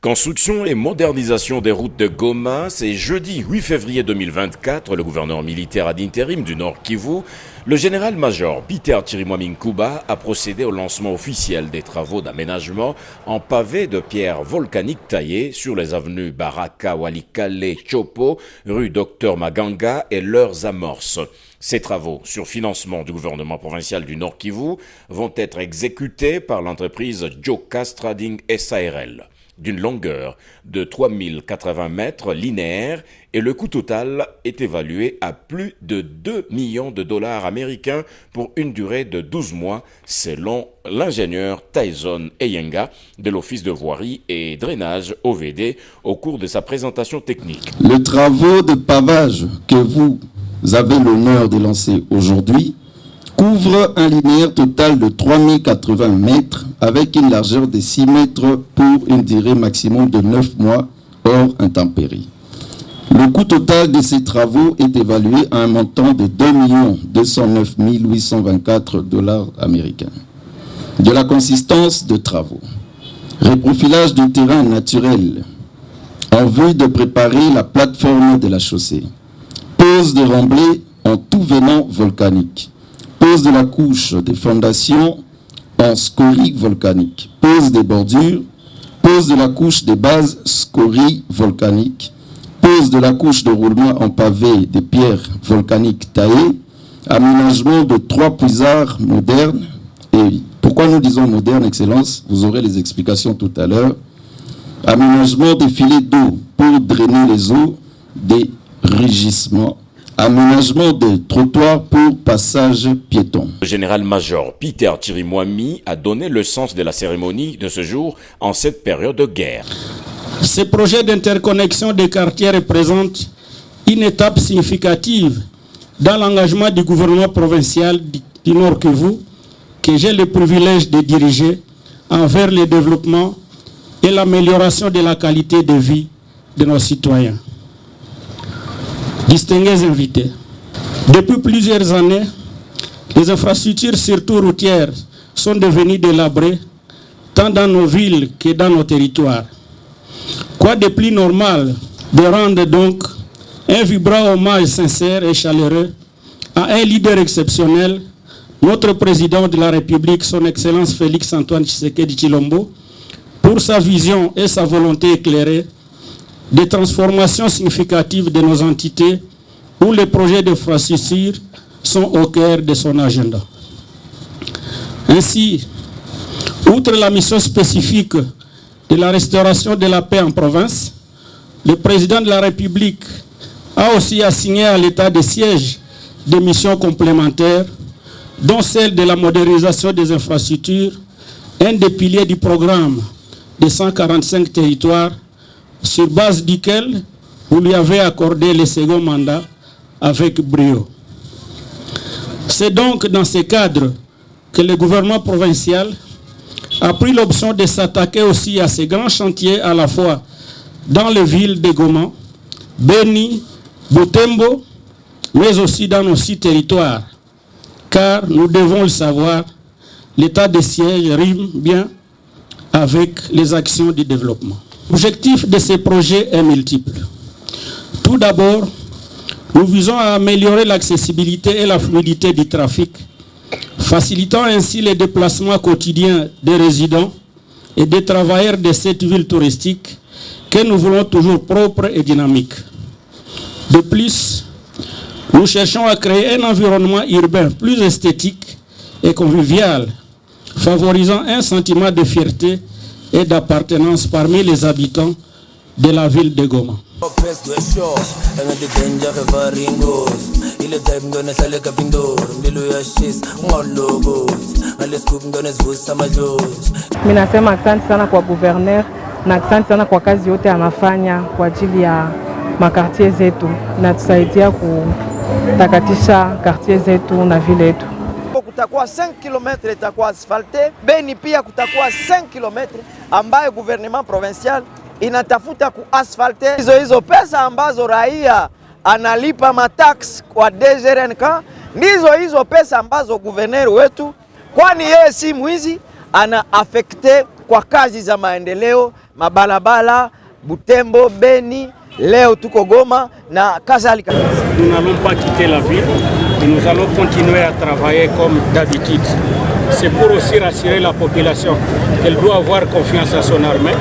Construction et modernisation des routes de Goma, c'est jeudi 8 février 2024, le gouverneur militaire ad intérim du Nord Kivu, le général-major Peter Chirimwami Nkuba a procédé au lancement officiel des travaux d'aménagement en pavé de pierres volcaniques taillées sur les avenues Baraka, Walikale, Chopo, rue Dr Maganga et leurs amorces. Ces travaux, sur financement du gouvernement provincial du Nord Kivu, vont être exécutés par l'entreprise Joka Strading SARL, d'une longueur de 3080 mètres linéaires, et le coût total est évalué à plus de 2 millions de dollars américains pour une durée de 12 mois, selon l'ingénieur Tyson Eyenga de l'Office de voirie et drainage OVD au cours de sa présentation technique. Les travaux de pavage que vous avez l'honneur de lancer aujourd'hui couvre un linéaire total de 3080 mètres avec une largeur de 6 mètres pour une durée maximum de 9 mois hors intempéries. Le coût total de ces travaux est évalué à un montant de 2 209 824 dollars américains. De la consistance de travaux. Reprofilage du terrain naturel en vue de préparer la plateforme de la chaussée. Pose de remblais en tout venant volcanique. Pose de la couche des fondations en scorie volcanique. Pose des bordures. Pose de la couche des bases scorie volcanique. Pose de la couche de roulement en pavé des pierres volcaniques taillées. Aménagement de 3 puisards modernes. Et pourquoi nous disons moderne, Excellence? Vous aurez les explications tout à l'heure. Aménagement des filets d'eau pour drainer les eaux des rugissements. Aménagement de trottoirs pour passage piéton. Le général-major Peter Chirimwami a donné le sens de la cérémonie de ce jour en cette période de guerre. Ce projet d'interconnexion des quartiers représente une étape significative dans l'engagement du gouvernement provincial du Nord Kivu que j'ai le privilège de diriger envers le développement et l'amélioration de la qualité de vie de nos citoyens. Distingués invités, depuis plusieurs années, les infrastructures, surtout routières, sont devenues délabrées, tant dans nos villes que dans nos territoires. Quoi de plus normal de rendre donc un vibrant hommage sincère et chaleureux à un leader exceptionnel, notre président de la République, son Excellence Félix Antoine Tshisekedi Tshilombo, pour sa vision et sa volonté éclairée des transformations significatives de nos entités où les projets d'infrastructure sont au cœur de son agenda. Ainsi, outre la mission spécifique de la restauration de la paix en province, le président de la République a aussi assigné à l'état de siège des missions complémentaires, dont celle de la modernisation des infrastructures, un des piliers du programme des 145 territoires, sur base duquel vous lui avez accordé le second mandat avec brio. C'est donc dans ce cadre que le gouvernement provincial a pris l'option de s'attaquer aussi à ces grands chantiers à la fois dans les villes de Goma, Beni, Butembo, mais aussi dans nos 6 territoires, car nous devons le savoir, l'état de siège rime bien avec les actions du développement. L'objectif de ces projets est multiple. Tout d'abord, nous visons à améliorer l'accessibilité et la fluidité du trafic, facilitant ainsi les déplacements quotidiens des résidents et des travailleurs de cette ville touristique que nous voulons toujours propre et dynamique. De plus, nous cherchons à créer un environnement urbain plus esthétique et convivial, favorisant un sentiment de fierté et d'appartenance parmi les habitants de la ville de Goma. Minasema asante sana kwa gouverneur na asante sana kwa kazi yote anafanya kwa ajili ya makartier zetu, inatusaidia kutakatisha kartier zetu na vile yetu. Kutakuwa 5 km itakuwa asfalte. Beni pia kutakuwa 5 km ambayo gouvernement provincial inatafuta kuasfalte. Hizo pesa ambazo raia analipa matax kwa DGRNK, hizo pesa ambazo gouverneur wetu, kwani yeye si mwizi, ana affecte kwa kazi za maendeleo, mabalabala, Butembo, Beni, leo tuko Goma na kadhalika. Nous n'allons pas quitter la ville et nous allons continuer à travailler comme d'habitude. C'est pour aussi rassurer la population qu'elle doit avoir confiance à son armée.